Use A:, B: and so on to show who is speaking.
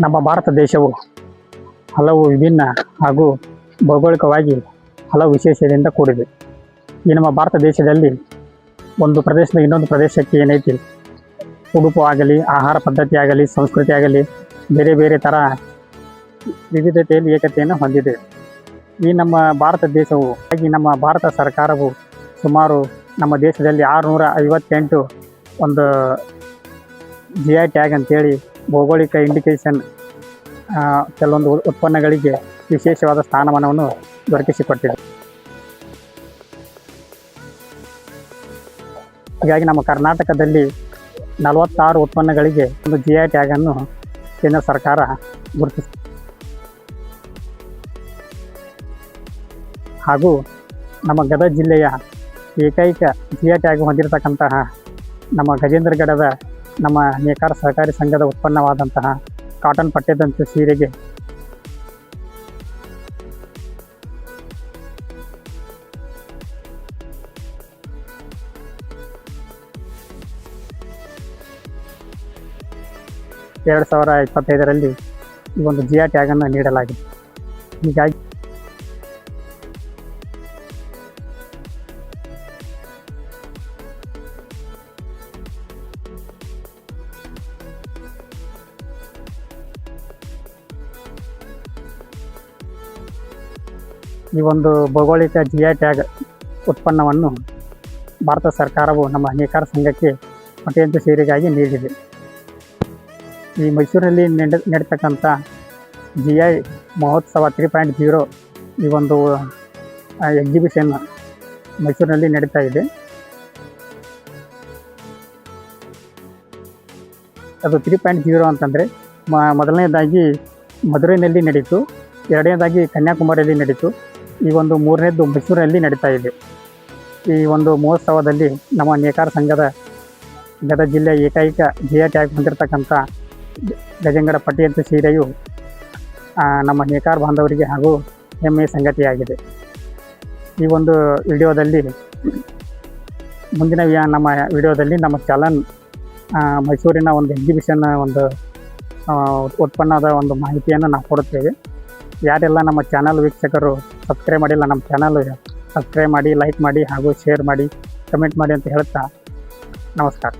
A: ನಮ್ಮ ಭಾರತ ದೇಶವು ಹಲವು ವಿಭಿನ್ನ ಹಾಗೂ ಭೌಗೋಳಿಕವಾಗಿ ಹಲವು ವಿಶೇಷದಿಂದ ಕೂಡಿದೆ. ಈ ನಮ್ಮ ಭಾರತ ದೇಶದಲ್ಲಿ ಒಂದು ಪ್ರದೇಶದ ಇನ್ನೊಂದು ಪ್ರದೇಶಕ್ಕೆ ಏನೈತಿ ಉಡುಪು ಆಗಲಿ, ಆಹಾರ ಪದ್ಧತಿ ಆಗಲಿ, ಸಂಸ್ಕೃತಿ ಆಗಲಿ ಬೇರೆ ಬೇರೆ ಥರ ವಿವಿಧತೆಯಲ್ಲಿ ಏಕತೆಯನ್ನು ಹೊಂದಿದೆ. ಈ ನಮ್ಮ ಭಾರತ ದೇಶವು ನಮ್ಮ ಭಾರತ ಸರ್ಕಾರವು ಸುಮಾರು ನಮ್ಮ ದೇಶದಲ್ಲಿ 658 ಒಂದು GI ಟ್ಯಾಗ್ ಅಂತೇಳಿ ಭೌಗೋಳಿಕ ಇಂಡಿಕೇಶನ್ ಕೆಲವೊಂದು ಉತ್ಪನ್ನಗಳಿಗೆ ವಿಶೇಷವಾದ ಸ್ಥಾನಮಾನವನ್ನು ದೊರಕಿಸಿಕೊಟ್ಟಿದೆ. ಹೀಗಾಗಿ ನಮ್ಮ ಕರ್ನಾಟಕದಲ್ಲಿ 46 ಉತ್ಪನ್ನಗಳಿಗೆ ಒಂದು GI ಟ್ಯಾಗನ್ನು ಕೇಂದ್ರ ಸರ್ಕಾರ ಗುರುತಿಸಿದೆ. ಹಾಗೂ ನಮ್ಮ ಗದಗ ಜಿಲ್ಲೆಯ ಏಕೈಕ GI ಟ್ಯಾಗ್ ಹೊಂದಿರತಕ್ಕಂತಹ ನಮ್ಮ ಗಜೇಂದ್ರಗಡದ ನಮ್ಮ ನೇಕಾರ ಸಹಕಾರಿ ಸಂಘದ ಉತ್ಪನ್ನವಾದಂತಹ ಕಾಟನ್ ಪಟ್ಟೆದಂತೆ ಸೀರೆಗೆ ಎರಡು 2025ರಲ್ಲಿ ಈ ಒಂದು GI ಟ್ಯಾಗನ್ನು ನೀಡಲಾಗಿದೆ. ಹೀಗಾಗಿ ಈ ಒಂದು ಭೌಗೋಳಿಕ GI ಟ್ಯಾಗ್ ಉತ್ಪನ್ನವನ್ನು ಭಾರತ ಸರ್ಕಾರವು ನಮ್ಮ ನೇಕಾರ ಸಂಘಕ್ಕೆ ಪಟ್ಟೆಯಂತೆ ಸೀರೆಗಾಗಿ ನೀಡಿದೆ. ಈ ಮೈಸೂರಿನಲ್ಲಿ ನಡೀತಕ್ಕಂಥ GI ಮಹೋತ್ಸವ 3.0 ಈ ಒಂದು ಎಕ್ಸಿಬಿಷನ್ ಮೈಸೂರಿನಲ್ಲಿ ನಡೀತಾ ಇದೆ. ಅದು 3.0 ಅಂತಂದರೆ ಮೊದಲನೇದಾಗಿ ಮಧುರೈನಲ್ಲಿ ನಡೀತು, ಎರಡನೇದಾಗಿ ಕನ್ಯಾಕುಮಾರಿಯಲ್ಲಿ ನಡೀತು, ಈ ಒಂದು ಮೂರನೇದು ಮೈಸೂರಿನಲ್ಲಿ ನಡೀತಾ ಇದೆ. ಈ ಒಂದು ಮಹೋತ್ಸವದಲ್ಲಿ ನಮ್ಮ ನೇಕಾರ ಸಂಘದ ಗದಗ ಜಿಲ್ಲೆಯ ಏಕೈಕ GI ಟ್ಯಾಗ್ ಹೊಂದಿರತಕ್ಕಂಥ ಗಜಂಗಡ ಪಟ್ಟಿಯಂತೆ ಸೀರೆಯು ನಮ್ಮ ನೇಕಾರ ಬಾಂಧವರಿಗೆ ಹಾಗೂ ಹೆಮ್ಮೆಯ ಸಂಗತಿಯಾಗಿದೆ. ಈ ಒಂದು ವಿಡಿಯೋದಲ್ಲಿ ಮುಂದಿನ ನಮ್ಮ ವಿಡಿಯೋದಲ್ಲಿ ನಮ್ಮ ಚಾಲನ್ ಮೈಸೂರಿನ ಒಂದು ಎಕ್ಸಿಬಿಷನ್ ಒಂದು ಉತ್ಪನ್ನದ ಒಂದು ಮಾಹಿತಿಯನ್ನು ನಾವು ಕೊಡುತ್ತೇವೆ. ಯಾರೆಲ್ಲ ನಮ್ಮ ಚಾನಲ್ ವೀಕ್ಷಕರು ಸಬ್ಸ್ಕ್ರೈಬ್ ಮಾಡಿಲ್ಲ, ನಮ್ಮ ಚಾನಲ್ ಸಬ್ಸ್ಕ್ರೈಬ್ ಮಾಡಿ, ಲೈಕ್ ಮಾಡಿ ಹಾಗೂ ಶೇರ್ ಮಾಡಿ, ಕಮೆಂಟ್ ಮಾಡಿ ಅಂತ ಹೇಳ್ತಾ ನಮಸ್ಕಾರ.